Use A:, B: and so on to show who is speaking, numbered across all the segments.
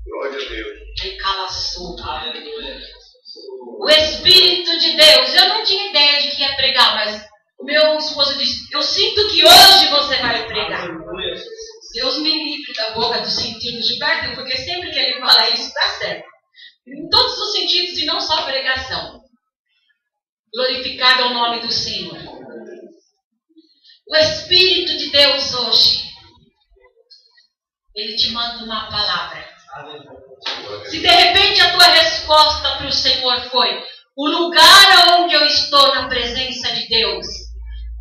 A: Glória a Deus.
B: O Espírito de Deus. Eu não tinha ideia de que ia pregar, mas o meu esposo disse: eu sinto que hoje você vai pregar. Deus me livre da boca dos sentidos de perto, porque sempre que ele fala isso, está certo. Em todos os sentidos e não só a pregação. Glorificado é o nome do Senhor. O Espírito de Deus hoje, ele te manda uma palavra. Se de repente a tua resposta para o Senhor foi: o lugar onde eu estou na presença de Deus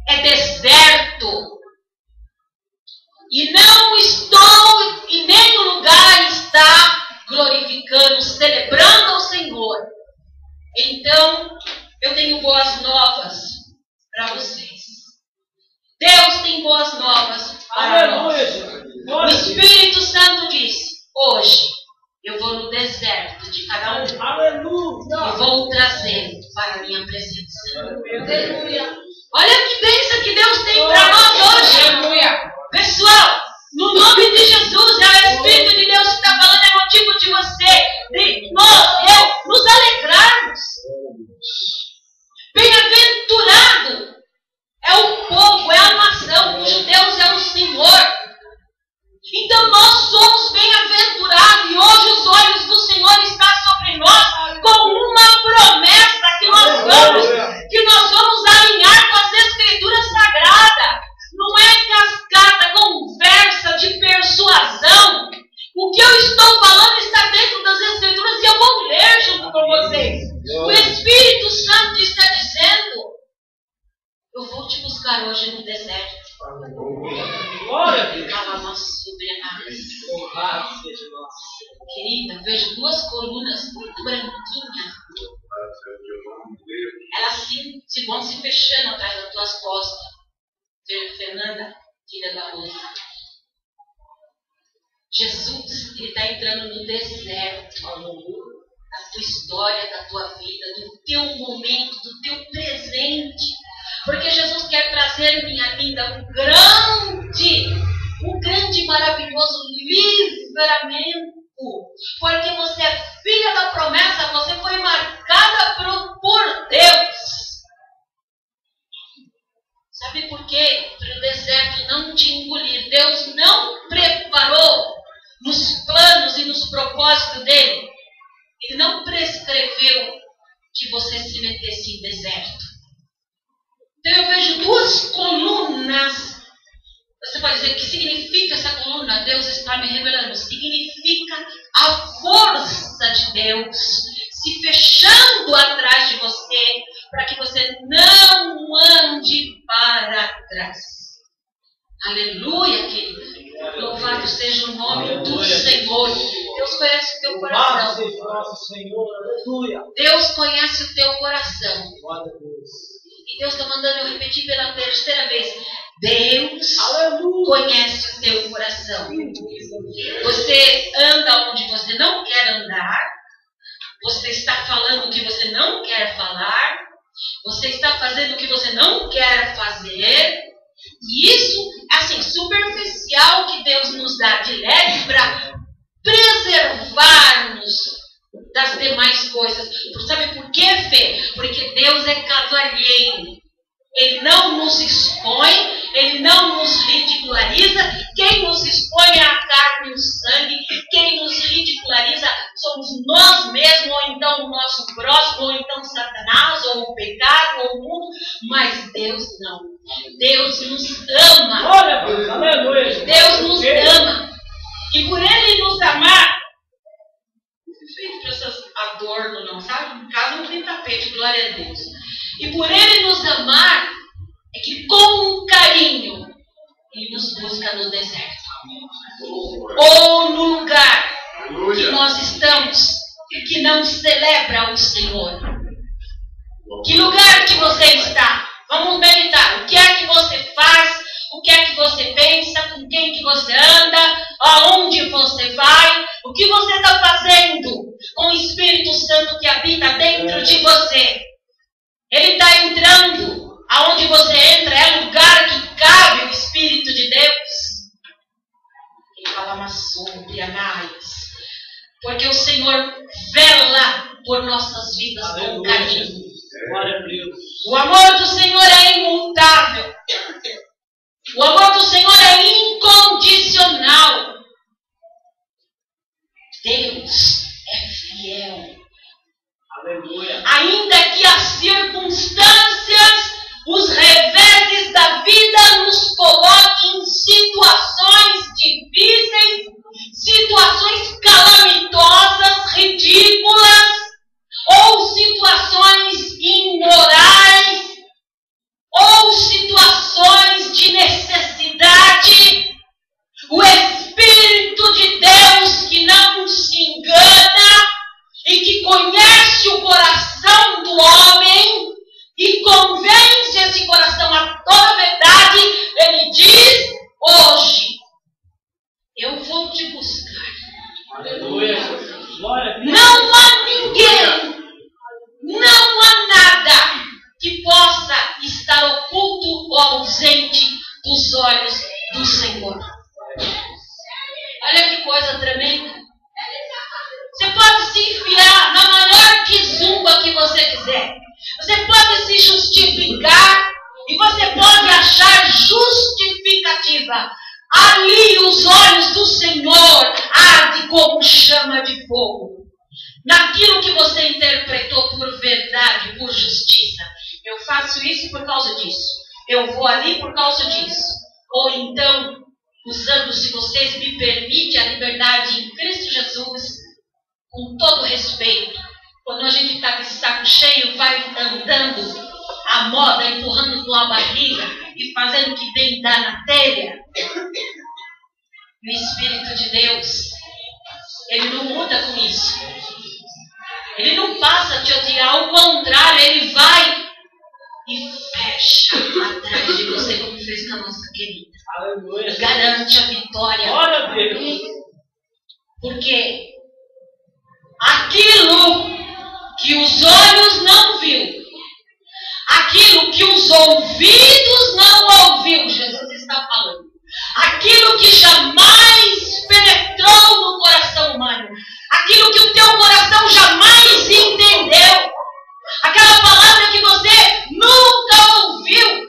B: é deserto, e não estou em nenhum lugar está glorificando, celebrando ao Senhor, então eu tenho boas novas para vocês. Deus tem boas novas para nós. O Espírito Santo diz: hoje eu vou no deserto de cada um. E vou trazê-lo para a minha presença. Aleluia. Olha que bênção que Deus tem para nós hoje. Aleluia. Pessoal, no nome de Jesus, é o Espírito de Deus que está falando, é motivo de você, de nós, nos alegrarmos. Bem-aventurado é o povo, é a nação cujo Deus é o Senhor. Então nós somos bem-aventurados e hoje os olhos do Senhor estão sobre nós com uma promessa que nós vamos alinhar com as Escrituras Sagradas. Não é cascata, conversa de persuasão. O que eu estou falando está dentro das Escrituras e eu vou ler junto com vocês. O Espírito Santo está dizendo: eu vou te buscar hoje no deserto.
C: Glória.
B: Querida, vejo duas colunas muito branquinhas. Elas se vão se fechando atrás das tuas costas. Fernanda, filha da Rosa. Jesus, ele está entrando no deserto da tua história, da tua vida, do teu momento, do teu presente. Porque Jesus quer trazer, minha linda, um grande e maravilhoso livramento. Porque você é filha da promessa, você foi marcada por Deus. Sabe por quê? Para o deserto não te engolir. Deus não preparou nos planos e nos propósitos dele. Ele não prescreveu que você se metesse em deserto. Então eu vejo duas colunas. Você pode dizer: o que significa essa coluna? Deus está me revelando. Significa a força de Deus se fechando atrás de você, para que você não ande para trás. Aleluia, querida. Louvado seja o nome do Senhor. Deus conhece o teu coração. Deus conhece o teu coração. E Deus está mandando eu repetir pela terceira vez: Deus conhece o teu coração. Você anda onde você não quer andar. Você está falando o que você não quer falar. Você está fazendo o que você não quer fazer. E isso é assim, superficial, que Deus nos dá de leve para preservar-nos das demais coisas. Sabe por quê, Fê? Porque Deus é cavalheiro. Ele não nos expõe, ele não nos ridiculariza. Quem nos expõe é a carne e o sangue. Quem nos ridiculariza somos nós mesmos, ou então o nosso próximo, ou então Satanás, ou o pecado, ou o mundo. Mas Deus não. Deus nos ama. Deus nos ama. E por Ele nos amar, feito para essas adorno, não, sabe? Em casa não tem tapete, glória a Deus. E por Ele nos amar, é que com carinho Ele nos busca no deserto. Ou no lugar que nós estamos, que não celebra o Senhor. Que lugar que você está? Vamos meditar. O que é que você faz? O que é que você pensa? Com quem que você anda? Aonde você vai? O que você está fazendo com o Espírito Santo que habita dentro de você? Ele está entrando. Aonde você entra é lugar que cabe o Espírito de Deus. Ele fala uma sombra, Porque o Senhor vela por nossas vidas com carinho.
C: Glória a Deus.
B: O amor do Senhor é imutável. O amor do Senhor é incondicional. Deus é fiel.
C: Aleluia.
B: Ainda que as circunstâncias, os reveses da vida nos coloquem em situações difíceis, situações calamitosas, ridículas, ou situações imorais, ou situações de necessidade, o Espírito de Deus que não se engana e que conhece o coração do homem e convence esse coração a toda a verdade, ele diz hoje, eu vou te buscar.
C: Aleluia. Glória a Deus.
B: Não há ninguém, não há nada que possa estar oculto ou ausente dos olhos do Senhor. Olha que coisa tremenda. Você pode se enfiar na maior quizumba que você quiser. Você pode se justificar e você pode achar justificativa. Ali os olhos do Senhor ardem como chama de fogo. Naquilo que você interpretou por verdade, por justiça. Eu faço isso por causa disso. Eu vou ali por causa disso. Ou então, usando, se vocês me permitem, a liberdade em Cristo Jesus, com todo respeito. Quando a gente está de saco cheio, vai andando a moda, empurrando com a barriga e fazendo o que bem dá na telha. O Espírito de Deus, ele não muda com isso. Ele não passa a te odiar, ao contrário, ele vai e fecha atrás de você, como fez com a nossa querida.
C: Aleluia.
B: Garante a vitória.
C: Glória a Deus.
B: Porque aquilo que os olhos não viu, aquilo que os ouvidos não ouviu, Jesus está falando, aquilo que jamais penetrou no coração humano, aquilo que o teu coração jamais entendeu, aquela palavra que você nunca ouviu,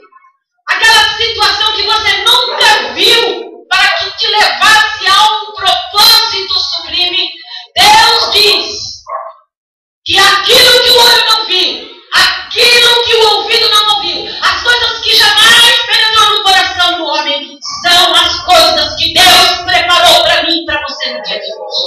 B: aquela situação que você nunca viu, para que te levasse a um propósito sublime. Deus diz que aquilo que o olho não viu, aquilo que o ouvido não ouviu, as coisas que jamais penetrou no coração do homem, são as coisas que Deus preparou para mim e para você no dia de hoje.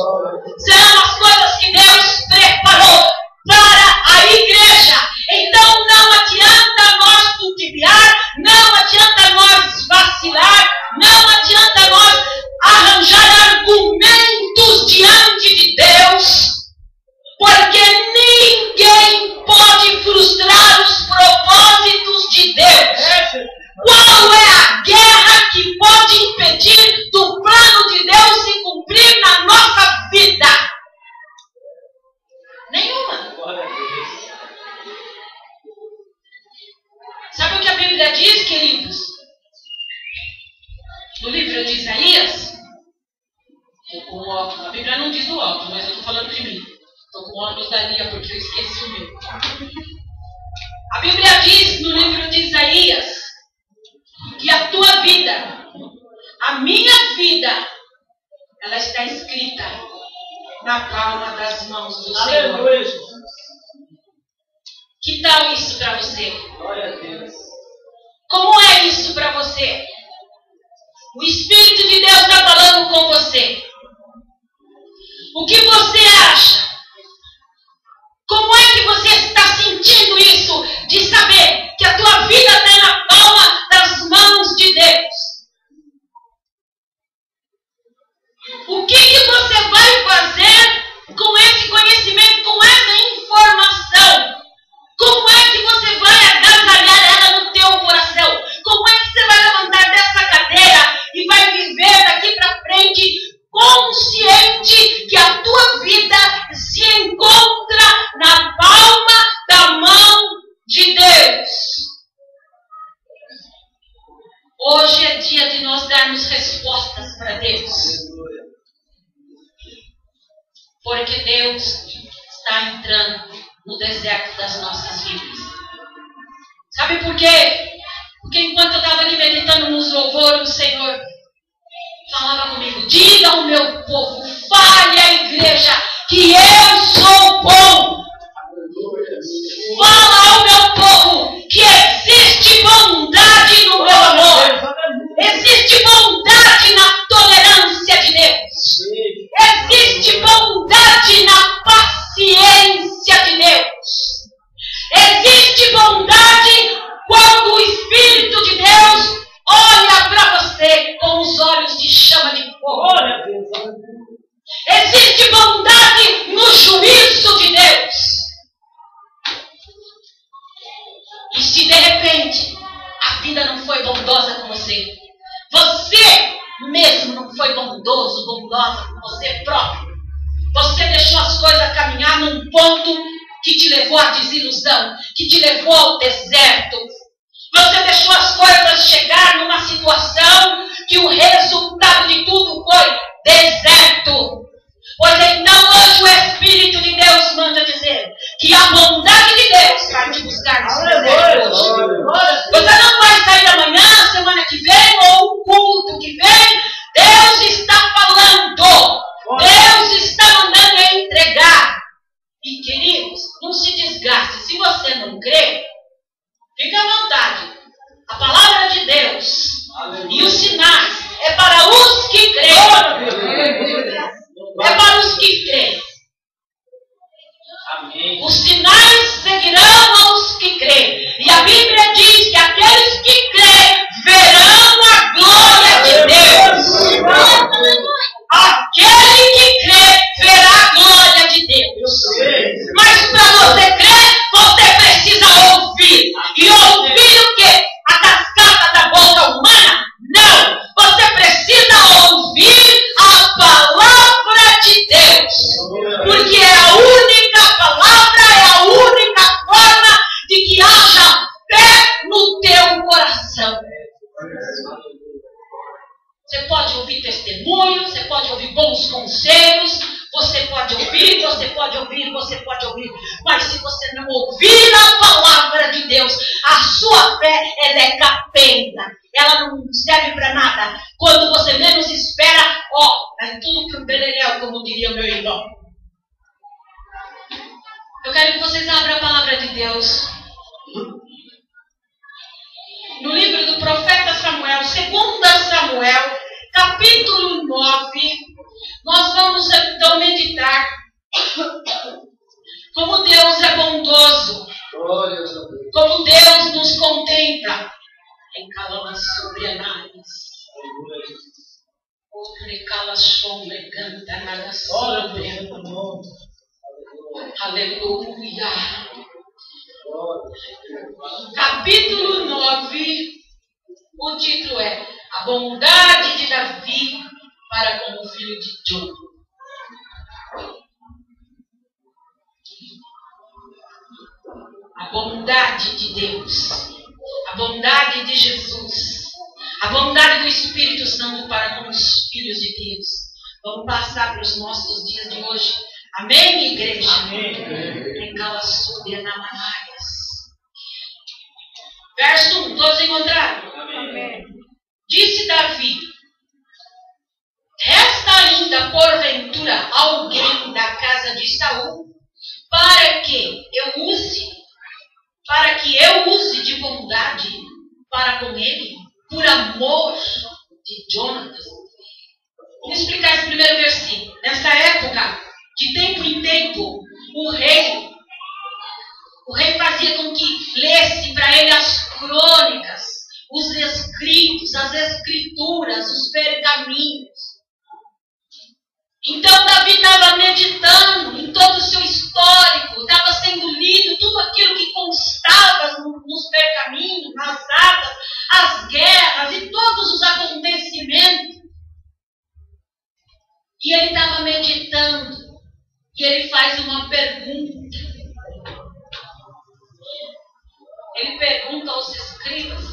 B: São as coisas que Deus preparou para a igreja. Então não adianta nós titubear, não adianta nós vacilar, não adianta nós arranjar argumentos diante de Deus, porque ninguém pode frustrar os propósitos de Deus. Qual é a guerra que pode impedir do plano de Deus se cumprir na nossa vida? Nenhuma.
C: Glória a Deus.
B: Sabe o que a Bíblia diz, queridos? No livro de Isaías, estou com óculos. A Bíblia não diz do óculos, mas eu estou falando de mim. Estou com óculos da Lia porque eu esqueci o meu. A Bíblia diz no livro de Isaías que a tua vida, a minha vida, ela está escrita na palma das mãos do Senhor.
C: Aleluia.
B: Que tal isso para você?
C: Glória a Deus.
B: Como é isso para você? O Espírito de Deus está falando com você. O que você acha? Como é que você está sentindo isso? De saber que a tua vida está na palma das mãos de Deus. O que você vai fazer com esse conhecimento, com essa informação? Como é que você vai agasalhar ela no teu coração? Como é que você vai levantar dessa cadeira e vai viver daqui para frente consciente que a tua vida se encontra na palma da mão de Deus? Porque Deus está entrando no deserto das nossas vidas. Sabe por quê? Porque enquanto eu estava ali meditando nos louvores, o Senhor falava comigo: diga ao meu povo, fale à igreja que eu sou bom. Fala ao meu povo que existe bondade no meu amor. Existe bondade na tolerância de Deus. Existe bondade na paciência de Deus. Existe bondade quando o Espírito de Deus olha para você com os olhos de chama de fogo. Existe bondade no juízo de Deus. E se de repente a vida não foi bondosa com você, você mesmo não foi bondosa com você próprio, você deixou as coisas caminhar num ponto que te levou à desilusão, que te levou ao deserto. Você deixou as coisas chegar numa situação que o resultado de tudo foi deserto. Pois então hoje o Espírito de Deus manda dizer que a bondade de Deus vai te buscar nesse deserto hoje. Você não vai sair amanhã, semana que vem, ou o culto que vem. Deus está falando. Deus está mandando entregar. E queridos, não se desgaste. Se você não crê, fica à vontade. A palavra de Deus e os sinais é para os que creem. É para os que creem.
C: Amém.
B: Os sinais seguirão aos que creem. E a Bíblia diz que aqueles que creem verão a glória de Deus. Aquele que crê verá a glória de Deus. Mas para você crer, você precisa ouvir. E ouvir o quê? A cascata da boca humana? Não! Você precisa ouvir a palavra de Deus. Porque é a única palavra, é a única forma de que haja fé no teu coração. Você pode ouvir testemunho, você pode ouvir bons conselhos, você pode ouvir, mas se você não ouvir a palavra de Deus, a sua fé ela é capenga, ela não serve para nada. Quando você menos espera, é tudo para o beleléu, como diria meu irmão. Eu quero que vocês abram a palavra de Deus no livro do profeta Samuel, 2 Samuel, capítulo 9. Nós vamos então meditar como Deus é bondoso, como Deus nos contempla. Em calamas sobrenadas, aleluia. Capítulo 9, o título é A Bondade de Davi para com o filho de Jonathan. A bondade de Deus, a bondade de Jesus, a bondade do Espírito Santo para com os filhos de Deus. Vamos passar para os nossos dias de hoje. Amém, igreja? Amém. Verso 1, todos encontraram? Amém. Disse Davi: resta ainda porventura alguém da casa de Saul para que eu use de bondade para com ele, por amor de Jonathan. Vamos explicar esse primeiro versículo. Nessa época, de tempo em tempo, o rei fazia com que lesse para ele as crônicas, os escritos, as escrituras, os pergaminhos. Então Davi estava meditando em todo o seu histórico, estava sendo lido tudo aquilo que constava nos pergaminhos, nas atas, as guerras e todos os acontecimentos. E ele estava meditando e ele faz uma pergunta. Ele pergunta aos escribas: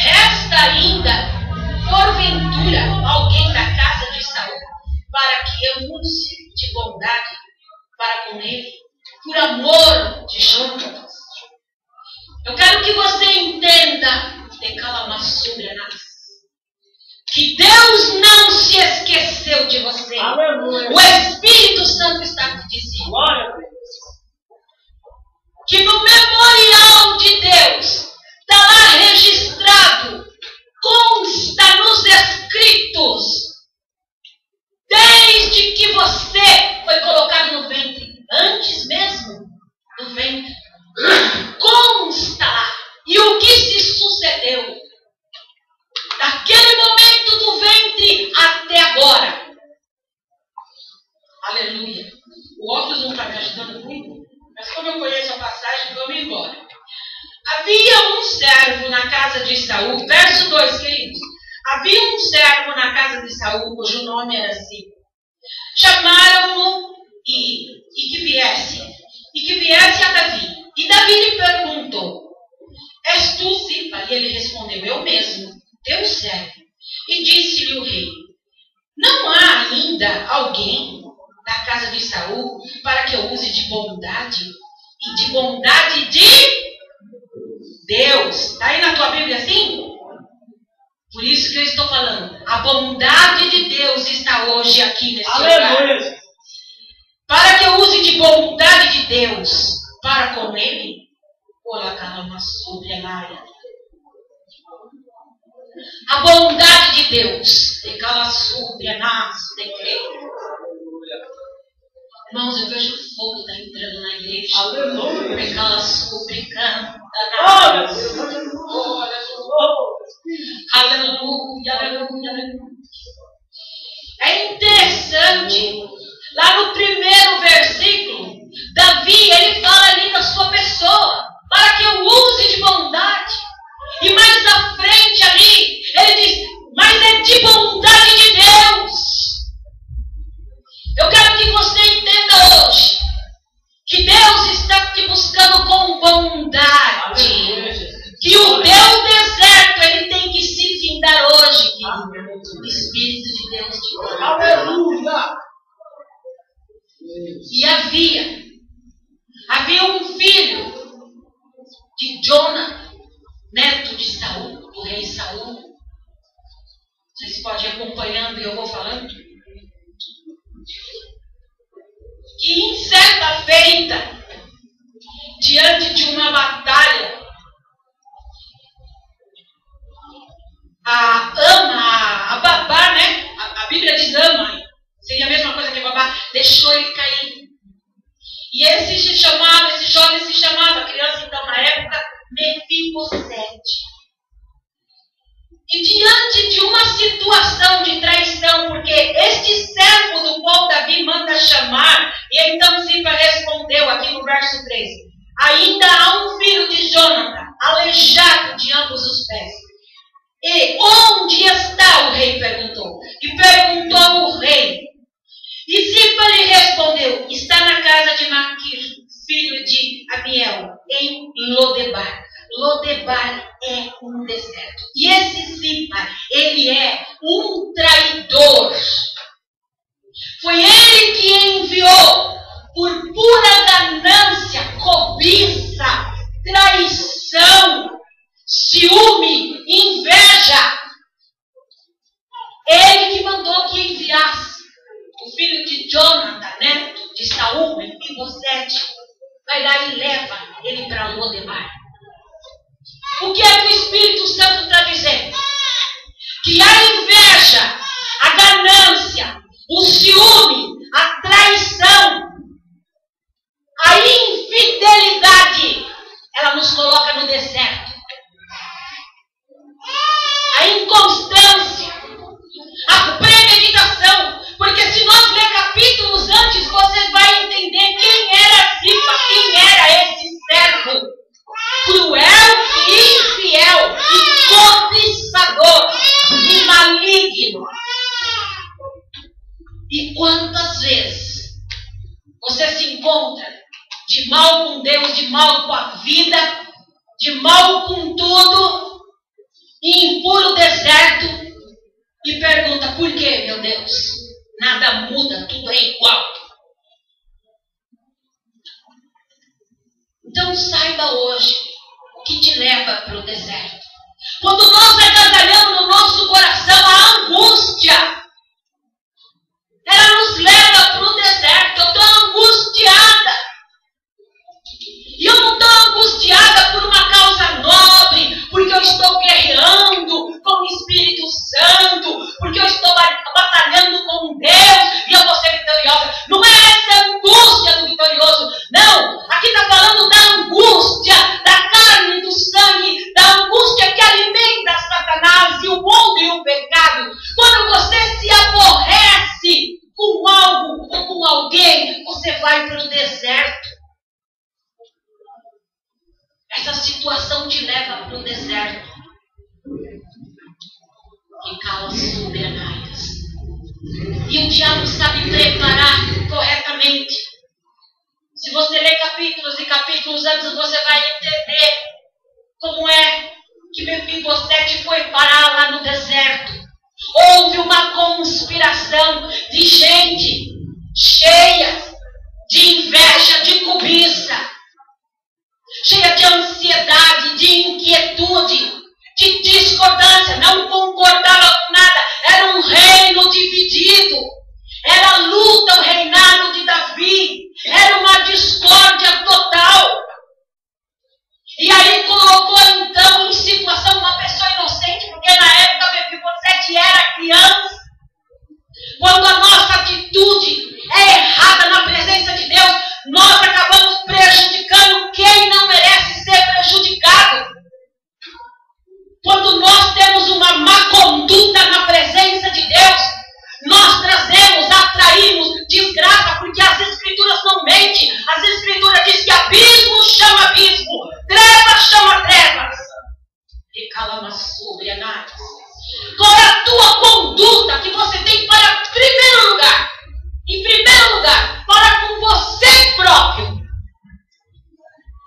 B: resta ainda porventura alguém da casa de Saul para que eu use de bondade para com ele, por amor de Jonas. Eu quero que você entenda, que Deus não se esqueceu de você.
C: Aleluia.
B: O Espírito Santo está te dizendo
C: Glória a Deus.
B: que no memorial de Deus está lá registrado, consta nos escritos, desde que você foi colocado no ventre, antes mesmo do ventre, consta lá. E o que se sucedeu daquele momento do ventre até agora? Aleluia. O óculos não está me ajudando muito, mas como eu conheço a passagem, vamos embora. Havia um servo na casa de Saul, verso 2, queridos. Havia um servo na casa de Saul, cujo nome era Ziba. Chamaram-no e que viesse a Davi. E Davi lhe perguntou: és tu, Ziba? E ele respondeu: eu mesmo, teu servo. E disse-lhe o rei: não há ainda alguém na casa de Saul para que eu use de bondade, e de bondade de Deus. Está aí na tua Bíblia assim? Por isso que eu estou falando. A bondade de Deus está hoje aqui nesse lugar.
C: Aleluia.
B: Para que eu use de bondade de Deus para com ele. A bondade de Deus. Irmãos, eu vejo o fogo está entrando na igreja.
C: Aleluia.
B: Aleluia, aleluia, aleluia. É interessante. Lá no primeiro versículo, Davi, ele fala ali da sua pessoa, para que eu use de bondade. E mais à frente ali, ele diz: mas é de bondade de Deus. Eu quero que você entenda hoje que Deus está te buscando com bondade. Que o teu deserto, ele tem que se findar hoje. O Espírito de Deus te guarda.
C: Aleluia.
B: E havia um filho de Jonathan, neto de Saul, do rei Saul. Vocês podem ir acompanhando e eu vou falando. Que em certa feita, diante de uma batalha, a babá, né? A Bíblia diz ama, seria a mesma coisa que a babá, deixou ele cair. E esse jovem se chamava, a criança então na época, Mefibosete. E diante de uma situação de traição, porque este servo do qual Davi manda chamar, e então Ziba respondeu aqui no verso 3, ainda há um filho de Jonathan, aleijado de ambos os pés. E onde está? O rei perguntou. E perguntou o rei. E Ziba lhe respondeu: está na casa de Maquir, filho de Amiel, em Lodebar. Lodebar é um deserto. E esse Ziba, ele é um traidor. Foi ele que enviou por pura ganância, cobiça, traição, ciúme, inveja. Ele que mandou que enviasse o filho de Jonathan, neto de Saul, Mefibosete, vai lá e leva ele para Lodebar. O que é que o Espírito Santo está dizendo? Que a inveja, a ganância, o ciúme, a traição, a infidelidade, ela nos coloca no deserto. A inconstância, a premeditação, porque se nós ler capítulos antes, você vai entender quem era Ziba, quem era esse servo cruel e infiel, e cobiçador, e maligno. E quantas vezes você se encontra de mal com Deus, de mal com a vida, de mal com tudo, em puro deserto, e pergunta: por que, meu Deus? Nada muda, tudo é igual. Então saiba hoje o que te leva para o deserto. Quando nós agasalhamos no nosso coração a angústia, ela nos leva para o deserto. Eu estou angustiada. E eu não estou angustiada por uma causa nobre, porque eu estou guerreando com o Espírito Santo, porque eu estou batalhando com Deus e eu vou ser vitoriosa. Não é essa angústia do vitorioso. Não. Aqui está falando da angústia, da carne, do sangue, da angústia que alimenta Satanás e o mundo e o pecado. Quando você se aborrece com algo ou com alguém, você vai para o deserto. Essa situação te leva para o deserto. E cala sobre Ananias. E o diabo sabe preparar corretamente. Se você ler capítulos e capítulos antes, você vai entender como é que Mefibosete foi parar lá no deserto. Houve uma conspiração de gente cheia de inveja, de cobiça, cheia de ansiedade, de inquietude, de discordância, não concordava com nada. Era um reino dividido, era luta o reinado de Davi, era uma discórdia total. E aí colocou então em situação uma pessoa inocente, porque na época Mefibosete era criança. Quando a nossa atitude é errada na presença de Deus, nós acabamos prejudicando quem não merece ser prejudicado. Quando nós temos uma má conduta na presença de Deus, nós atraímos desgraça, porque as Escrituras não mentem. As Escrituras dizem que abismo chama abismo, trevas chama trevas. E calma sobre Ananias. Qual é a tua conduta que você tem para, em primeiro lugar, para com você próprio?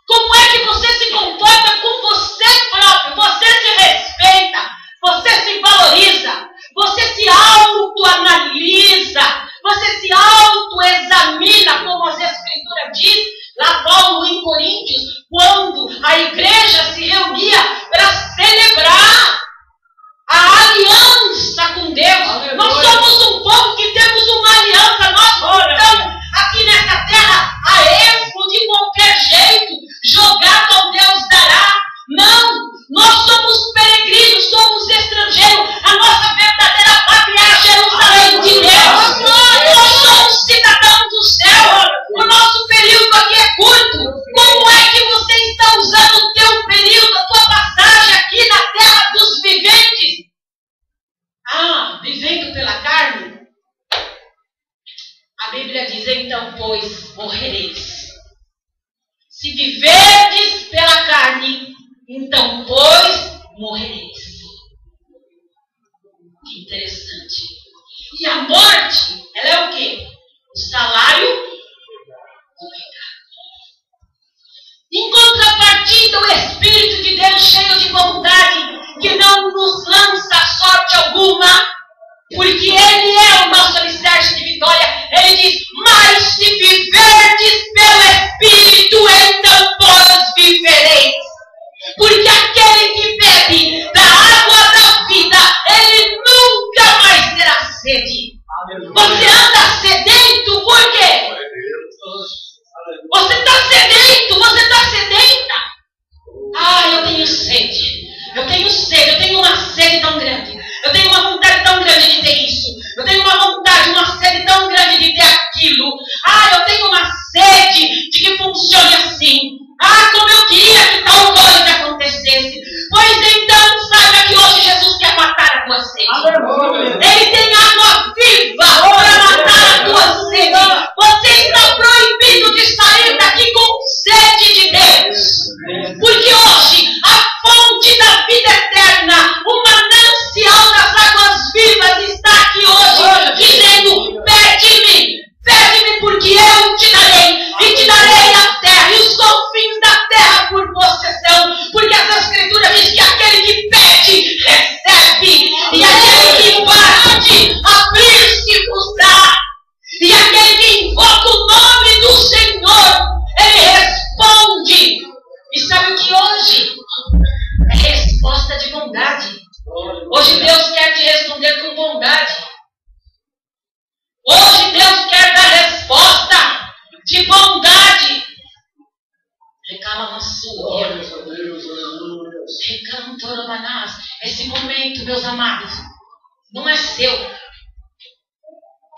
B: Como é que você se comporta com você próprio? Você se respeita, você se valoriza, você se autoanalisa, você se autoexamina, como as Escrituras diz, lá Paulo em Coríntios, quando a igreja se reunia para celebrar a aliança com Deus. Aleluia. Nós somos um povo que temos uma aliança. Nós não estamos aqui nessa terra a esmo de qualquer jeito, jogado ao Deus dará. Não, nós somos peregrinos, somos estrangeiros. A nossa verdadeira pátria é a Jerusalém de Deus. Nós somos cidadãos do céu. O nosso período aqui é curto. Como é que você está usando o teu período, a tua passagem aqui na terra dos viventes? Vivendo pela carne? A Bíblia diz, então, pois, morrereis. Se viverdes pela carne, então, pois, morrereis. Que interessante. E a morte, ela é o quê? O salário do pecado. Em contrapartida, o Espírito de Deus, cheio de bondade, que não nos lança sorte alguma, porque Ele é o nosso alicerce de vitória. Ele diz, mas se viverdes pelo Espírito, então vós vivereis. Porque aquele que bebe da água da vida, ele nunca mais terá sede. Você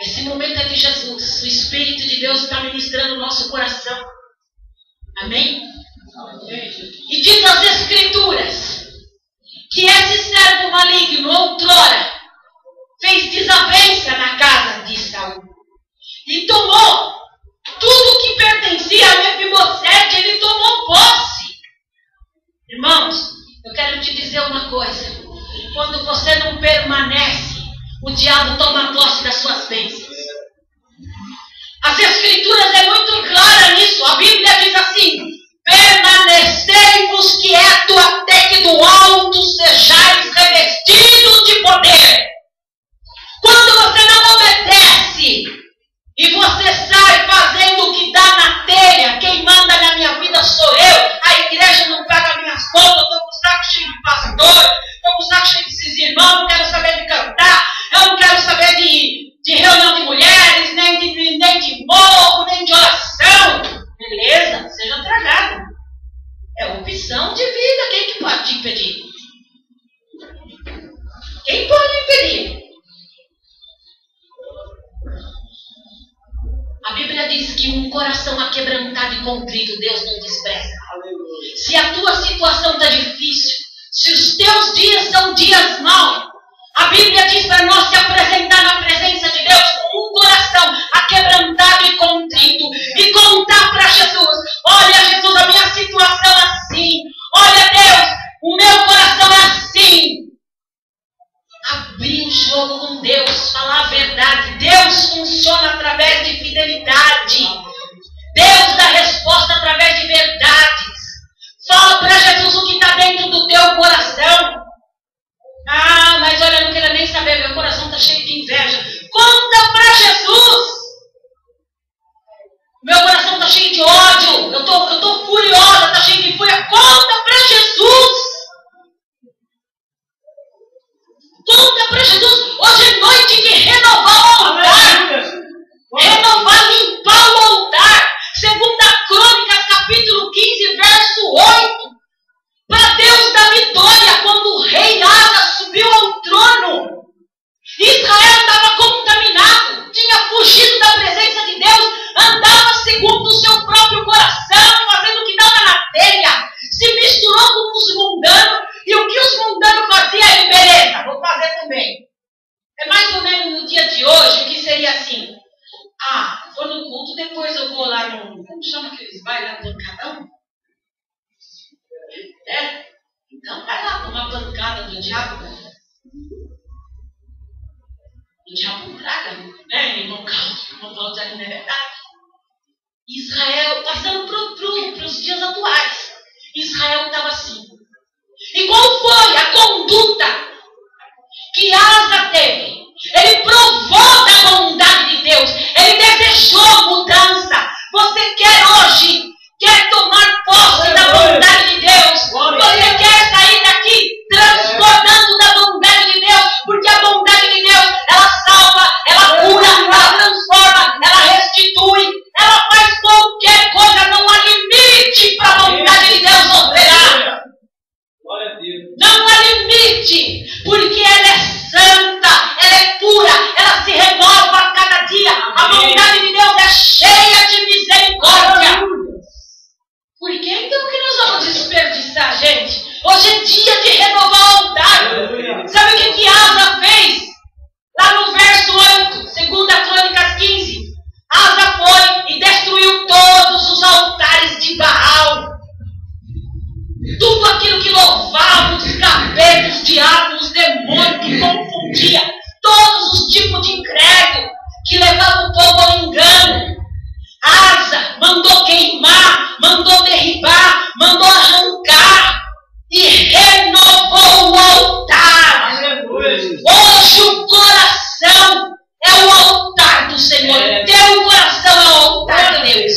B: Esse momento é de Jesus. O Espírito de Deus está ministrando o nosso coração. Amém? E diz as Escrituras que esse servo maligno, outrora, fez desavença na casa de Saul. E tomou tudo que pertencia a Mefibosete, ele tomou posse. Irmãos, eu quero te dizer uma coisa. Quando você não permanece, o diabo toma posse das suas bênçãos. As Escrituras é muito clara nisso. A Bíblia diz assim: permanecei-vos quieto até que do alto sejais revestidos de poder. Quando você não obedece e você sai fazendo o que dá na telha, quem manda na minha vida sou eu, a igreja não paga minhas contas, eu estou com o saco cheio de pastor, estou com o saco cheio desses irmãos, não quero saber de cantar, eu não quero saber de reunião de mulheres, nem de morro, nem de oração. Beleza, seja tragado. É opção de vida, quem que pode te impedir? Quem pode impedir? A Bíblia diz que um coração aquebrantado e contrito Deus não despreza. Se a tua situação está difícil, se os teus dias são dias maus, a Bíblia diz para nós se apresentar na presença de Deus com um coração aquebrantado e contrito e contar para Jesus: olha, Jesus, a minha situação é assim. Olha, Deus, o meu coração é assim. Abrir o jogo com Deus, falar a verdade. Deus funciona através de fidelidade. Deus dá resposta através de verdades. Fala para Jesus o que está dentro do teu coração. Ah, mas olha, eu não quero nem saber, meu coração está cheio de inveja. Conta para Jesus. Meu coração está cheio de ódio. Eu tô furiosa, está cheio de fúria. Conta para Jesus. Conta para Jesus. Hoje é noite de renovar o altar. Renovar, limpar o altar. 2 Crônicas, capítulo 15, verso 8. Para Deus dar vitória quando o rei Asa subiu ao trono. Israel estava contaminado, tinha fugido da presença de Deus, andava segundo o seu próprio coração, fazendo o que dava na telha, se misturou com os mundanos, e o que os mundanos faziam? Ele, beleza, vou fazer também. É mais ou menos no dia de hoje, que seria assim: ah, vou no culto, depois eu vou lá no, como chama aqueles bailes lá do pancadão? É? Então vai lá tomar pancada do diabo. O diabo traga, né, irmão Carlos? Irmão Paulo dizendo, não é verdade. Israel, passando para os dias atuais, Israel estava assim. E qual foi a conduta que Asa teve? Ele provou da bondade de Deus. Ele desejou mudança. Você quer hoje, quer tomar posse da bondade de Deus? Você quer sair daqui transbordando da bondade de Deus? Porque a bondade de Deus, ela salva, ela cura, ela transforma, ela restitui, ela faz qualquer coisa. Não há limite para a bondade de Deus operar. Não há limite, porque ela é santa, ela é pura, ela se renova a cada dia. A bondade de Deus é cheia de misericórdia. Por que então que nós vamos desperdiçar, gente? Hoje é dia de renovar o altar. Sabe o que Asa fez? Lá no verso 8, 2 Crônicas 15. Asa foi e destruiu todos os altares de Baal. Tudo aquilo que louvava os cabelos, os diabos, os demônios, que confundia. Todos os tipos de credo que levavam o povo ao engano. Asa mandou queimar, mandou derribar, mandou arrancar e renovou o altar. Hoje o coração é o altar do Senhor. Teu coração é o altar de Deus.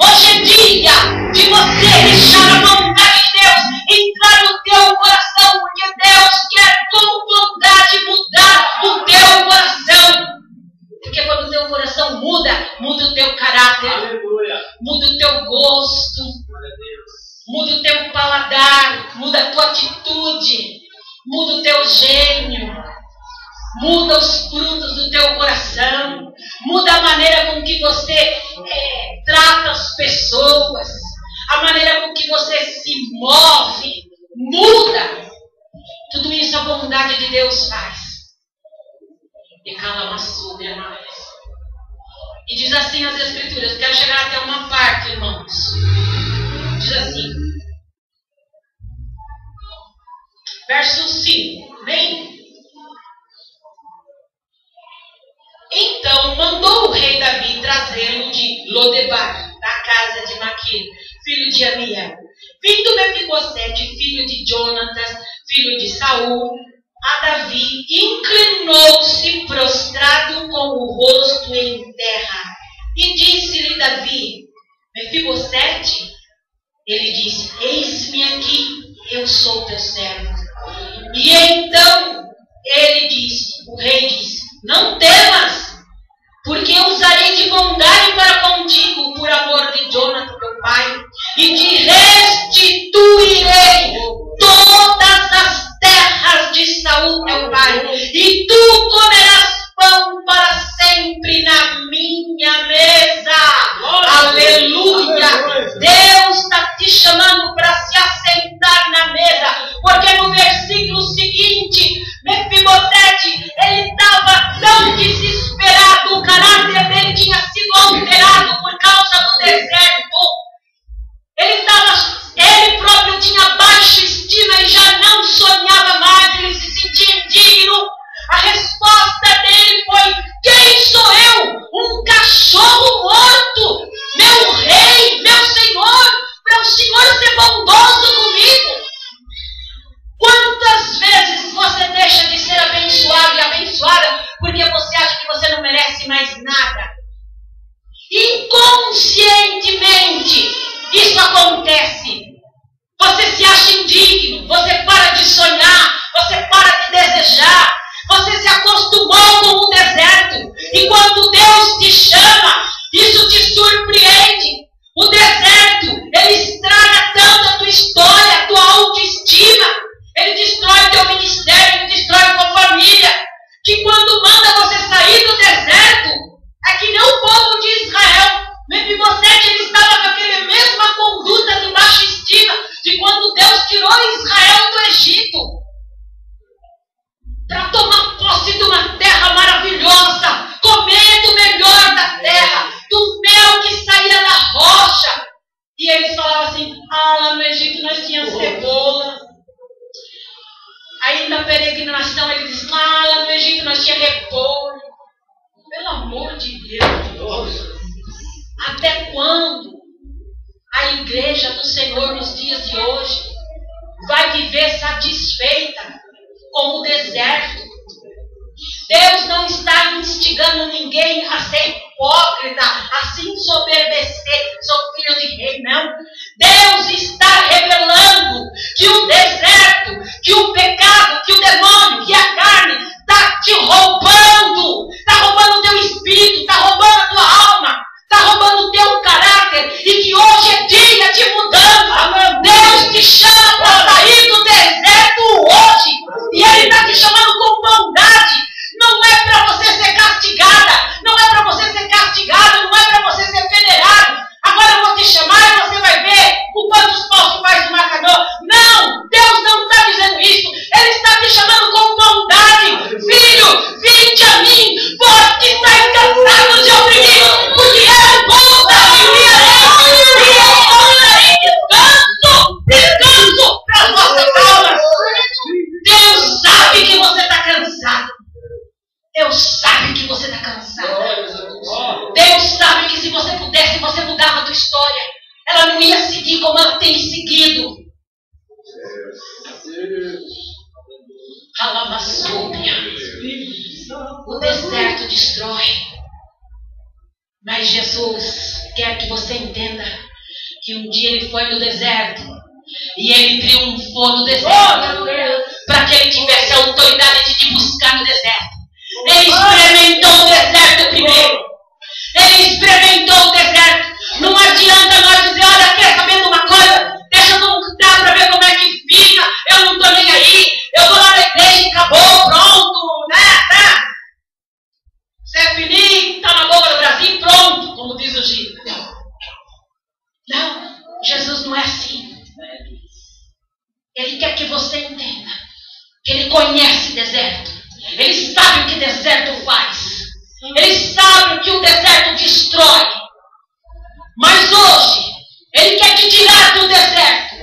B: Hoje é dia de você deixar a vontade de Deus entrar no teu coração, porque Deus quer com bondade mudar o teu coração. Porque quando o teu coração muda, muda o teu caráter, aleluia, muda o teu gosto, muda o teu paladar, muda a tua atitude, muda o teu gênio, muda os frutos do teu coração. muda a maneira com que você trata as pessoas, a maneira com que você se move, muda. Tudo isso a bondade de Deus faz. E calma sobre a mais. E diz assim as Escrituras, eu quero chegar até uma parte, irmãos. Diz assim, verso 5, bem. Então mandou o rei Davi trazê-lo de Lodebar, da casa de Maquir, filho de Amiel. Vindo Mefibosete, filho de Jonatas, filho de Saul, a Davi, inclinou-se prostrado com o rosto em terra. E disse-lhe Davi, Mefibosete? Ele disse, eis-me aqui, eu sou teu servo. E então ele disse, o rei disse, não temas, porque eu usarei de bondade para contigo, por amor de Jonatas teu pai, e te restituirei todas as terras de Saul teu pai, e tu comerás pão para sempre na minha mesa. Aleluia! Deus está te chamando para se assentar na mesa, porque no versículo seguinte, Mefibosete, ele estava tão desesperado, o caráter dele tinha sido alterado por causa do deserto. Ele próprio tinha baixa estima e já não sonhava mais, ele se sentia indigno. A resposta dele foi, quem sou eu? Um cachorro morto? Meu rei, meu senhor, para o senhor ser bondoso comigo? Quantas vezes você deixa de ser abençoado e abençoada porque você acha que você não merece mais nada? Inconscientemente, isso acontece. Você se acha indigno, você para de sonhar, você para de desejar, você se acostumou com o deserto. E quando Deus te chama, isso te surpreende. O deserto, ele estraga tanto a tua história, a tua autoestima. Ele destrói teu ministério, ele destrói tua família. Que quando manda você sair do deserto, é que nem o povo de Israel. Mefibosete, ele estava com aquela mesma conduta de baixa estima de quando Deus tirou Israel do Egito para tomar posse de uma terra maravilhosa, comer do melhor da terra, do mel que saía da rocha. E eles falavam assim, lá no Egito nós tínhamos cebola. Aí na peregrinação ele diz, lá no Egito nós tínhamos repolho. Pelo amor de Deus, até quando a igreja do Senhor nos dias de hoje vai viver satisfeita com o deserto? Deus não está instigando ninguém a ser hipócrita, a se ensoberbecer, sou filho de rei, não. Deus está revelando que o deserto, que o pecado, que o demônio, que a carne está te roubando, está roubando o teu espírito, está roubando a tua alma, está roubando o teu caráter, e que hoje é dia de mudança. Deus te chama para sair do deserto hoje, e Ele está te chamando com bondade. Não é para você ser castigada, não é para você ser castigado, não é para você ser federado. Agora eu vou te chamar e você vai ver o quantos paus faz uma canoa. Não, Deus não está dizendo isso. Ele está te chamando com bondade. Filho, vinde a mim, vós que estáis cansados de oprimidos, porque eu vou aliviarei e eu darei descanso para as vossas almas. Deus sabe que você está cansado. Deus sabe que você está cansado. Deus sabe que se você pudesse, você mudava a tua história. Ela não ia seguir como ela tem seguido. O deserto destrói. Mas Jesus quer que você entenda que um dia Ele foi no deserto e Ele triunfou no deserto para que Ele tivesse a autoridade de te buscar no deserto. Ele experimentou o deserto primeiro. Ele experimentou o deserto. Não adianta nós dizer, olha, quer saber de uma coisa? Deixa eu mudar para ver como é que fica. Eu não estou nem aí. Eu vou lá na igreja e acabou, pronto, né? C'est fini, está na boca do Brasil. conhece deserto. Ele sabe o que deserto faz. Ele sabe o que o deserto destrói. Mas hoje, Ele quer te tirar do deserto.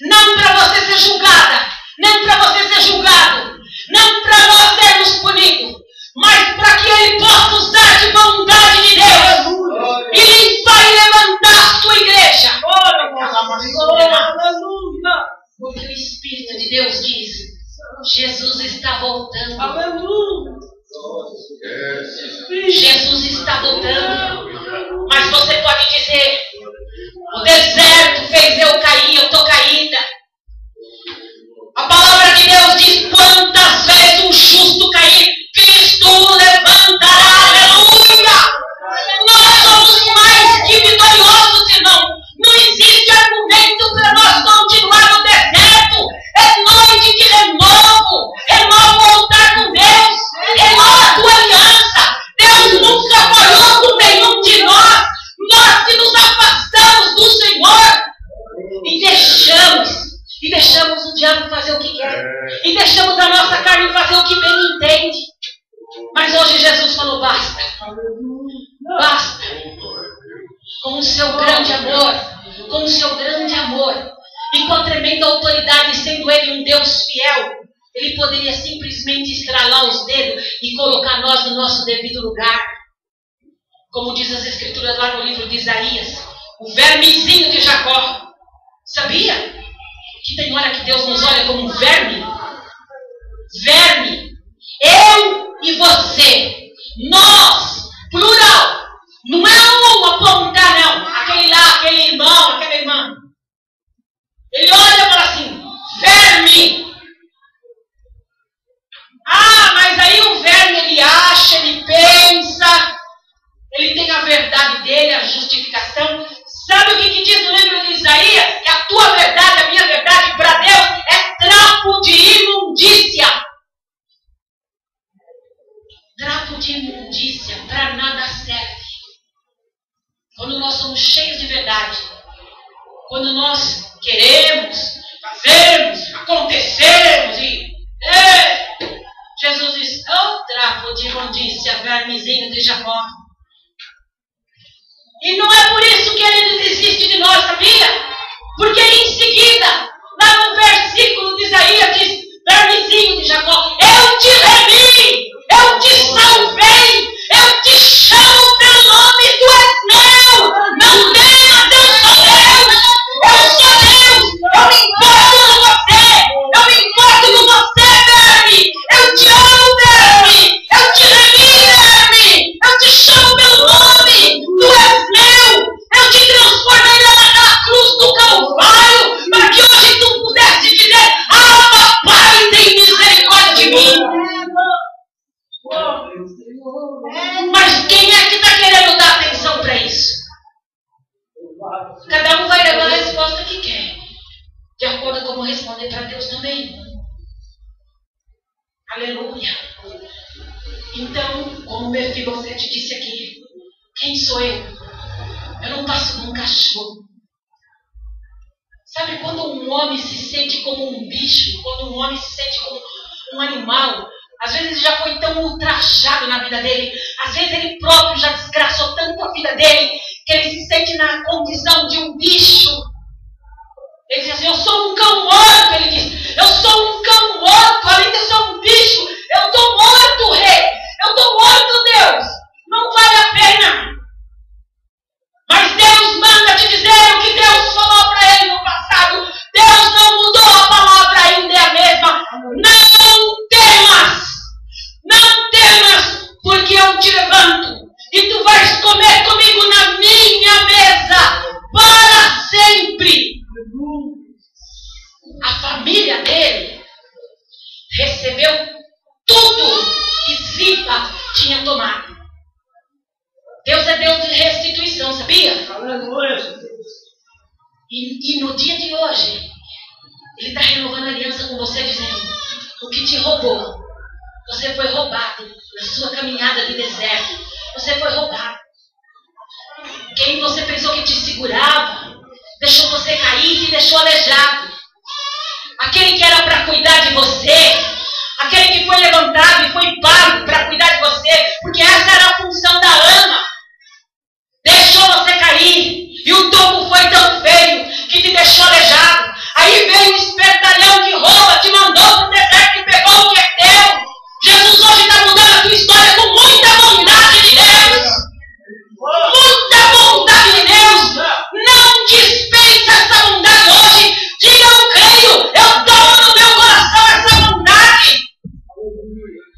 B: Não para você ser julgada, não para você ser julgado, não para nós sermos punidos, mas para que Ele possa usar de bondade de Deus e limpar e levantar a sua igreja. Porque o Espírito de Deus diz: Jesus está voltando. Jesus está voltando. Mas você pode dizer: o deserto fez eu cair, eu estou caída. A palavra de Deus diz: quantas vezes um justo cair, Cristo o levantará. Aleluia! Nós somos mais que vitoriosos, irmão. Não existe argumento para nós continuar no deserto. É noite de renovo. Renovo voltar com Deus. Renova a tua aliança. Deus nunca falhou com nenhum de nós. Nós que nos afastamos do Senhor e deixamos o diabo fazer o que quer, e deixamos a nossa carne fazer o que bem entende. Mas hoje Jesus falou: basta, basta. Com o seu grande amor, com o seu grande amor e com a tremenda autoridade, sendo Ele um Deus fiel, Ele poderia simplesmente estralar os dedos e colocar nós no nosso devido lugar. Como diz as Escrituras lá no livro de Isaías, o vermezinho de Jacó. Sabia que tem hora que Deus nos olha como um verme? Verme. Eu e você. Nós. Plural. Não é um apontar, não. Aquele lá, aquele irmão, aquela irmã. Ele olha e fala assim: verme. Ah, mas aí o verme, ele acha, ele pensa. Ele tem a verdade dele, a justificação. Sabe o que diz no livro de Isaías? Que a tua verdade, a minha verdade para Deus é trapo de imundícia. Trapo de imundícia, para nada serve. Quando nós somos cheios de verdade, quando nós queremos, fazemos, acontecemos Jesus diz: oh, trapo de imundícia, vermezinho de Jacó. E não é por isso que Ele desiste de nós, sabia? Porque em seguida, lá no versículo de Isaías, diz: vermezinho de Jacó, eu te remi, eu te salvei, eu te chamo pelo nome, tu és meu. Não temas, eu sou Deus, eu sou Deus, eu me importo com você, eu me importo com você, verme, eu te amo, verme, eu te remi, verme, eu te chamo pelo nome, tu és meu, eu te transformei lá na cruz do Calvário, para que hoje tu pudesse dizer: ah, Pai, tem misericórdia de mim. Mas quem é que está querendo dar atenção para isso? Cada um vai levar a resposta que quer, de acordo com como responder para Deus também. Aleluia. Então, como Mefibosete disse aqui, quem sou eu? Eu não passo como um cachorro. Sabe quando um homem se sente como um bicho, quando um homem se sente como um animal? Às vezes ele já foi tão ultrajado na vida dele, às vezes ele próprio já desgraçou tanto a vida dele, que ele se sente na condição de um bicho. Ele diz assim: eu sou um cão morto, ele diz, eu sou um cão morto, além de eu ser um bicho, eu estou morto, rei, eu estou morto, Deus, não vale a pena. Mas Deus manda te dizer o que Deus falou para ele no passado. Deus não mudou a palavra, ainda é a mesma. Não temas, não temas, porque eu te levanto e tu vais comer comigo na minha mesa para sempre. A família dele recebeu tudo que Zipa tinha tomado. Deus é Deus de restituição, sabia? E no dia de hoje, Ele está renovando a aliança com você, dizendo: o que te roubou, você foi roubado na sua caminhada de deserto. Você foi roubado. Quem você pensou que te segurava, deixou você cair e te deixou aleijado. Aquele que era para cuidar de você, aquele que foi levantado e foi pago para cuidar de você, porque essa era a função da ama. Deixou você cair, e o topo foi tão feio que te deixou aleijado. Aí veio o espertalhão que rouba, te mandou para o deserto e pegou o que é teu. Jesus hoje está mudando a tua história com muita bondade de Deus. Muita bondade de Deus. Não dispensa essa bondade hoje. Diga, eu creio, eu tomo no meu coração essa bondade.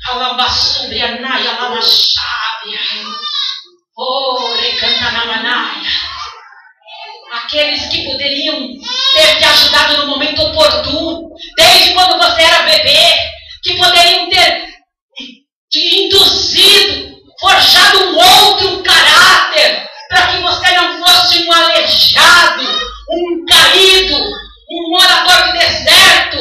B: Alabassúbria, naia, alabachábria. Aqueles que poderiam ter te ajudado no momento oportuno, desde quando você era bebê, que poderiam ter te induzido, forjado um outro caráter, para que você não fosse um aleijado, um caído, um morador de deserto.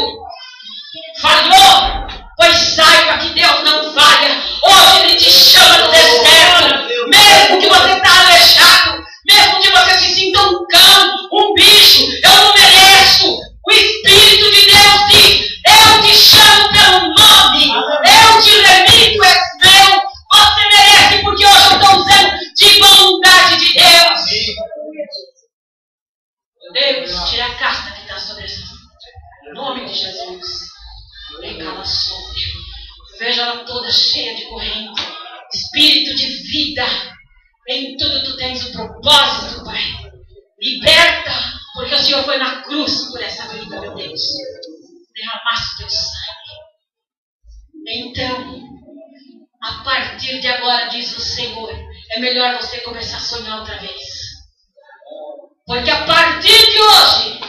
B: Falhou? Pois saiba que Deus não falha. Hoje Ele te chama do deserto, mesmo que você está aleijado, mesmo que você se sinta um cão, um bicho. Eu não mereço. O Espírito de Deus diz: eu te chamo pelo nome, eu te remito, és meu. Você merece, porque hoje eu estou usando de bondade de Deus. Deus, tira a casta que está sobre essa vida. Em nome de Jesus. Recala sobre. Veja ela toda cheia de corrente. Espírito de vida. Em tudo tu tens um propósito, Pai. Liberta, porque o Senhor foi na cruz por essa vida, meu Deus. Derramaste teu sangue. Então, a partir de agora, diz o Senhor, é melhor você começar a sonhar outra vez. Porque a partir de hoje,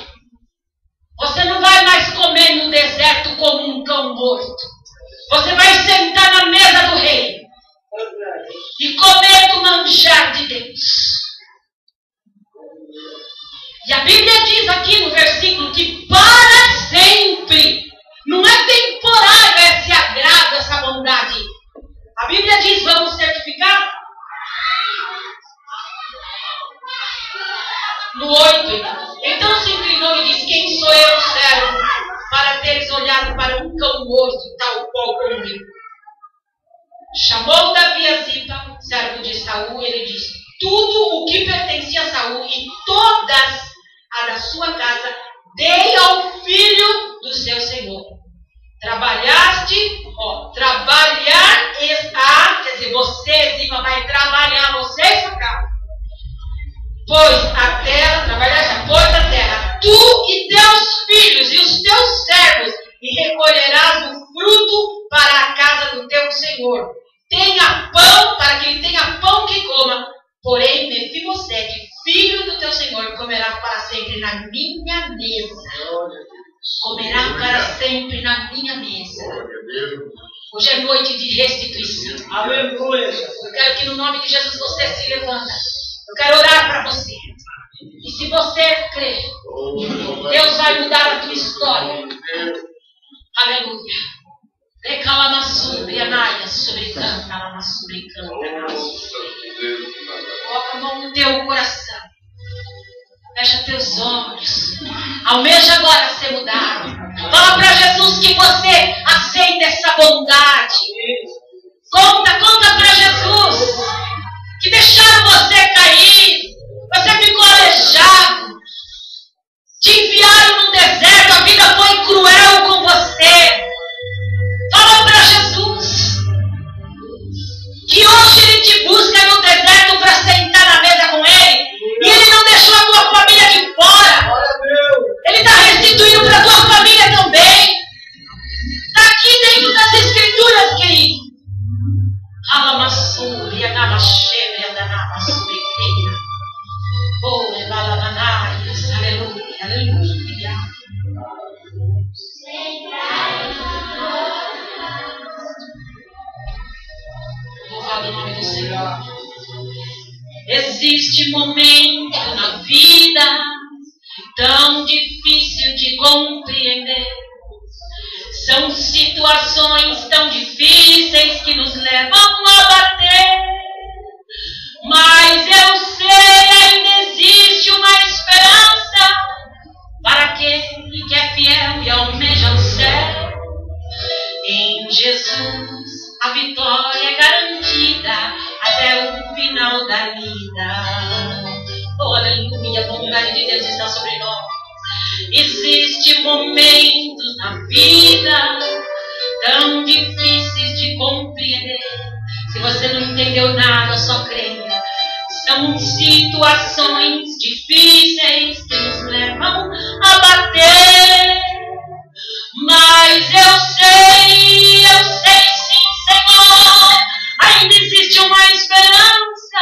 B: você não vai mais comer no deserto como um cão morto. Você vai sentar na mesa do rei e comer do manjar de Deus. E a Bíblia diz aqui no versículo que para sempre, não é temporário esse agrado, essa bondade. A Bíblia diz, vamos certificar? No 8. Então se inclinou e disse: quem sou eu, servo, para teres olhado para um cão morto, tal qual comigo? Chamou Davi a Ziba, servo de Saul, e ele disse: tudo o que pertencia a Saul e todas a da sua casa dei ao filho do seu senhor. Trabalhaste, trabalhar está, quer dizer, você, Ziba, vai trabalhar, você e sua casa. Pois a terra, tu e teus filhos e os teus servos, e recolherás o fruto para a casa do teu senhor. Tenha pão, para que ele tenha pão que coma. Porém, Mefibosete, filho do teu senhor, comerá para sempre na minha mesa. Comerá para sempre na minha mesa. Hoje é noite de restituição.
C: Aleluia.
B: Eu quero que no nome de Jesus você se levanta. Eu quero orar para você. E se você crer, Deus vai mudar a tua história. Aleluia. Recalama sobre a naia, sobre canta, lama sobre canta. Coloca a mão no teu coração. Fecha teus olhos. Almeja agora ser mudado. Fala para Jesus que você aceita essa bondade. Conta para Jesus que deixaram você cair. Você ficou aleijado. Te enviaram no deserto. A vida foi cruel com você. Fala para Jesus que hoje Ele te busca no deserto para sentar na mesa com Ele. E Ele não deixou a tua família de fora. Ele está restituindo para a tua família também. Está aqui dentro das Escrituras, querido. Alamassúria, namaxêmia, danamassúria. Oh, levalananaias, aleluia, aleluia. Louvado o nome do Senhor. Existe momento na vida tão difícil de compreender. São situações tão difíceis que nos levam a bater. Mas eu sei, ainda existe uma esperança para aquele que é fiel e almeja o céu. Em vida. Oh, aleluia, a bondade de Deus está sobre nós. Existem momentos na vida tão difíceis de compreender. Se você não entendeu nada, só creia. São situações difíceis que nos levam a bater. Mas eu sei sim, Senhor, ainda existe uma esperança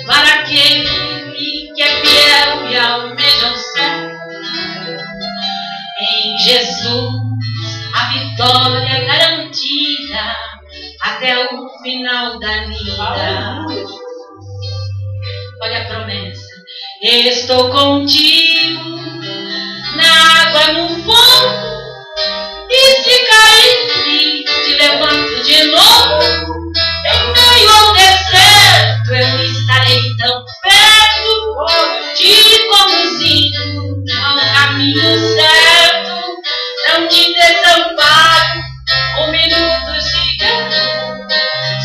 B: para aquele que é fiel e almeja o céu. Em Jesus a vitória é garantida até o final da vida. Olha a promessa. Estou contigo na água, no fogo, e se cair te levanto de novo. Em meio ao deserto eu estarei tão perto, te conduzindo ao caminho certo. Não te desamparo um minuto sequer.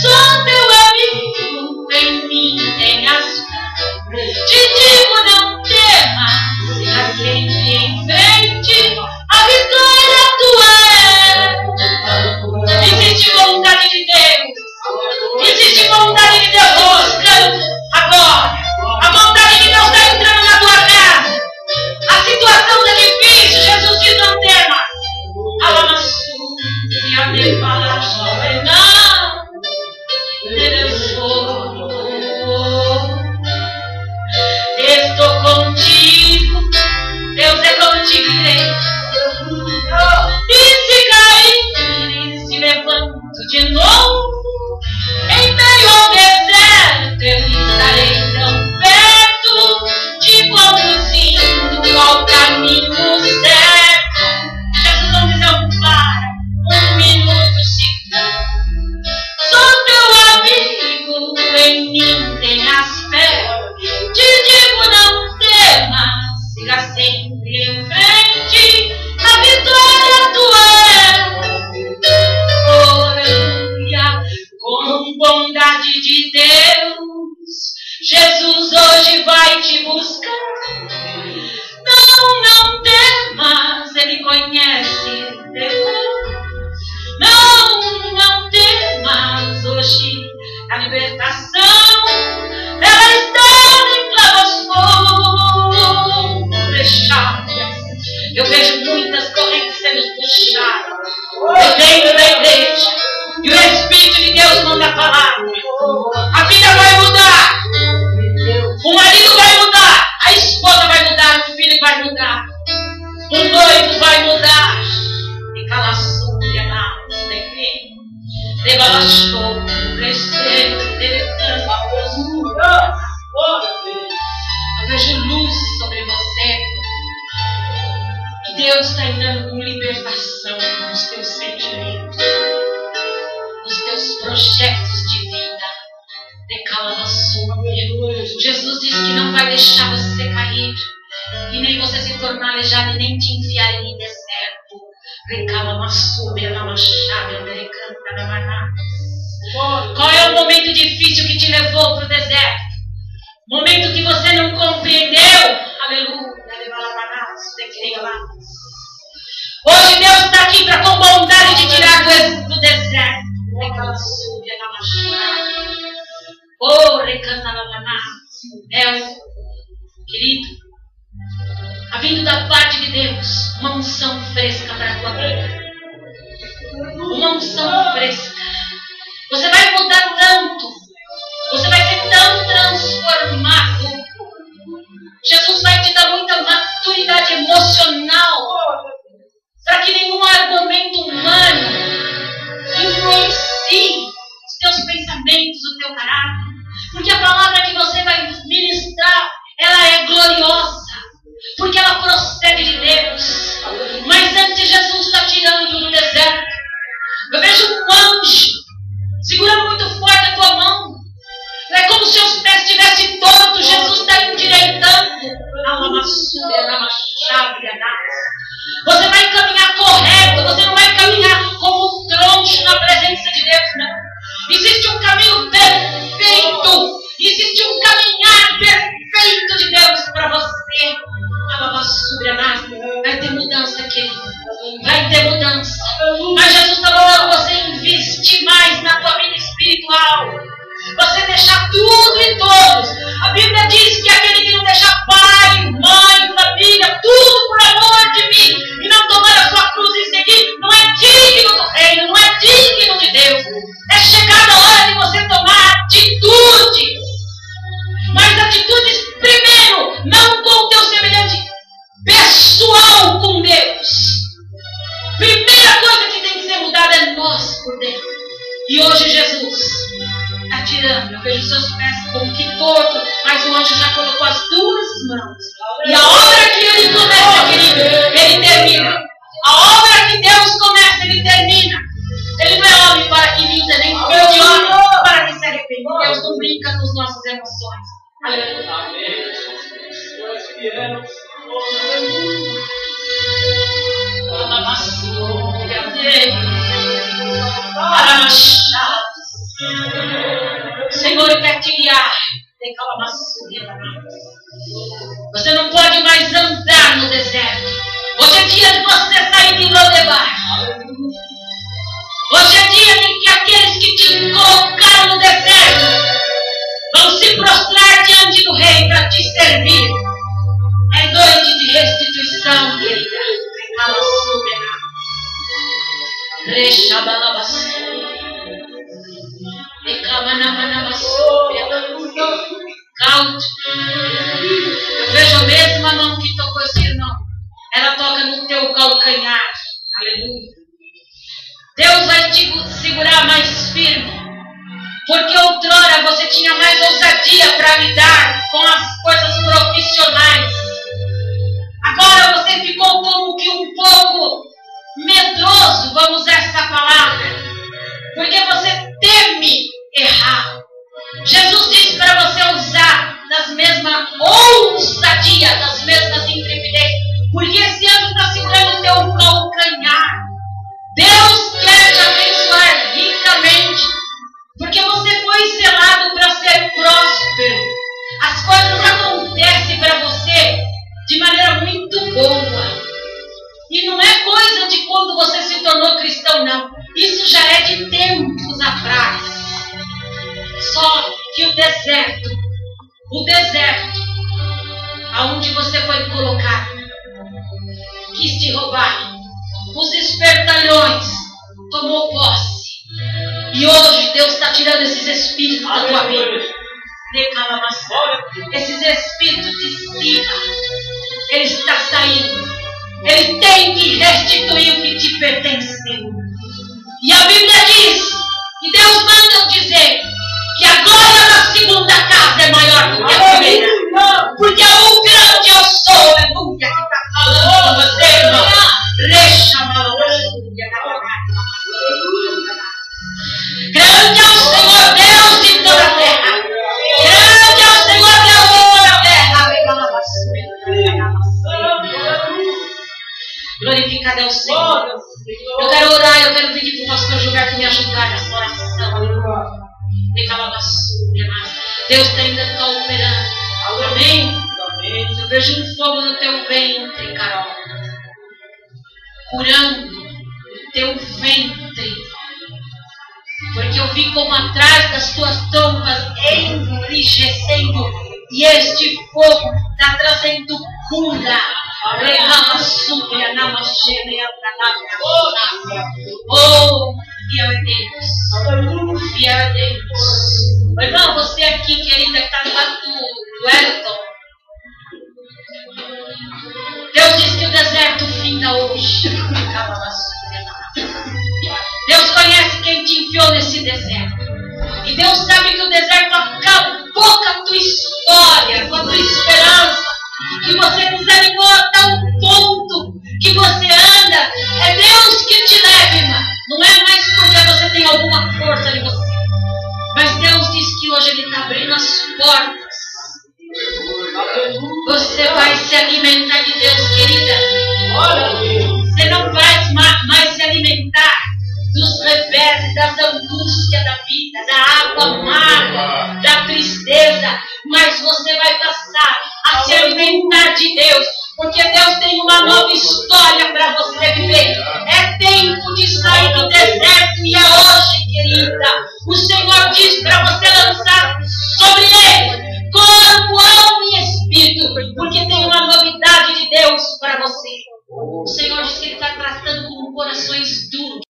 B: Sou teu amigo, em mim tenhas fé. Te digo, não temas, siga sempre em frente. A vitória tua é. Existe vontade de Deus. Existe vontade de Deus mostrando agora. A vontade de Deus está entrando na tua casa. A situação está difícil. Jesus diz, não temas. Estou contigo, Deus é contigo, e se cair, se levanto de novo. Em meio ao deserto eu estarei tão perto, te conduzindo ao caminho certo. Jesus não desampara um minuto sequer. Sou teu amigo, em mim tenhas fé. Te digo, não temas, siga sempre em frente. A vitória tua é. Oh, aleluia, com bondade de Deus, Jesus hoje vai te buscar. Não temas, Ele conhece teu. Não temas, hoje a libertação, ela está em clavos fechadas. Eu vejo muitas correntes sendo puxadas dentro da igreja, e o Espírito de Deus manda a palavra. A vida vai mudar, o marido vai mudar, a esposa vai mudar, o filho vai mudar, o noivo vai mudar. E calaçuia na alegria, rebaixou, cresceu, eu vejo luz sobre você. Deus está entrando com libertação nos teus sentimentos, nos teus projetos de vida. Jesus disse que não vai deixar você cair, e nem você se tornar aleijado, e nem te enfiar em deserto. Qual é o momento difícil que te levou para o deserto? Momento que você não compreendeu? Aleluia. Hoje Deus está aqui para, com bondade, de tirar do deserto. Querido, está vindo da parte de Deus uma unção fresca para a tua vida. Uma unção fresca. Você vai mudar tanto. Você vai ser tão transformado. Jesus vai te dar muita maturidade emocional, para que nenhum argumento humano influencie os teus pensamentos, o teu caráter. Porque a palavra que você vai ministrar, ela é gloriosa, porque ela procede de Deus. Mas antes, Jesus está tirando do deserto. Eu vejo um anjo, segura muito forte a tua mão. É como se os pés estivessem tortos. Jesus está endireitando. Você vai caminhar correto. Você não vai caminhar como um troncho na presença de Deus, não. Existe um caminho perfeito Existe um caminhar perfeito de Deus para você. Vai ter mudança, querido. Vai ter mudança. Mas Jesus está mandando você investir mais na tua vida espiritual. Você deixar tudo e todos. A Bíblia diz que aquele que não deixa pai, mãe, família, tudo por amor de mim, e não tomar a sua cruz e seguir, não é digno do reino, não é digno de Deus. É chegada a hora de você tomar atitudes. Mas atitudes primeiro, não com o teu semelhante, pessoal com Deus. Primeira coisa que tem que ser mudada é nós por dentro. E hoje Jesus está tirando. Eu vejo seus pés como que torto, mas o anjo já colocou as duas mãos. E a obra que ele começa, querido, ele termina. A obra que Deus começa, ele termina. Ele não é homem para que minta, nem filho de homem para que se arrependa. Deus não brinca com as nossas emoções. Aleluia. Amém. Senhor, eu quero te guiar. Você não pode mais andar no deserto. Hoje é dia de você sair de Lodebar. Hoje é dia em que aqueles que te colocaram no deserto vão se prostrar diante do rei para te servir. É noite de restituição, querida. Eu vejo a mesma mão que tocou esse irmão. Ela toca no teu calcanhar. Aleluia. Deus vai te segurar mais firme. Porque outrora você tinha mais ousadia para lidar com as coisas profissionais. Agora você ficou como que um pouco medroso, vamos usar essa palavra. Porque você teme errar. Jesus disse para você usar das mesmas ousadia, das mesmas intrepidez. Porque esse ano está segurando o teu calcanhar. Deus quer te abençoar ricamente. Porque você foi selado para ser próspero. As coisas acontecem para você de maneira muito boa. E não é coisa de quando você se tornou cristão, não. Isso já é de tempos atrás. Só que o deserto, aonde você foi colocado, quis te roubar. Os espertalhões tomou posse. E hoje Deus está tirando esses espíritos da tua vida. Esses espíritos de cima. Ele está saindo. Ele tem que restituir o que te pertenceu. E a Bíblia diz, e Deus manda eu dizer, que a glória da segunda casa é maior do que a primeira. Porque o grande eu sou, aleluia, que está falando com você, irmão. Grande é o Senhor Deus de toda a terra. Grande é o Senhor Deus de toda a terra. Glorificado é o Senhor. Eu quero orar, eu quero pedir para o pastor Gilberto me ajudar nessa oração. Deus ainda está operando. Amém? Eu vejo um fogo no teu ventre, Carol. Curando o teu ventre. Porque eu vi como atrás das tuas trompas enrijecendo. E este fogo está trazendo cura. Oh, fiel é Deus. Fiel é Deus. Irmão, você aqui, querida, que está do lado do Wellington. Deus diz que o deserto finda hoje. Deus conhece quem te enfiou nesse deserto. E Deus sabe que o deserto acabou com a tua história, com a tua esperança. Que você desanimou a tal ponto que você anda. É Deus que te leva, irmã. Não é mais porque você tem alguma força em você. Mas Deus diz que hoje Ele está abrindo as portas. Você vai se alimentar de Deus, querida. Você não vai mais se alimentar dos revés das angústias da vida, da água amarga, da tristeza, mas você vai passar a se alimentar de Deus, porque Deus tem uma nova história para você viver. É tempo de sair do deserto e é hoje, querida. O Senhor diz para você lançar sobre Ele corpo, alma e espírito, porque tem uma novidade de Deus para você. O Senhor diz que Ele está tratando com corações duros.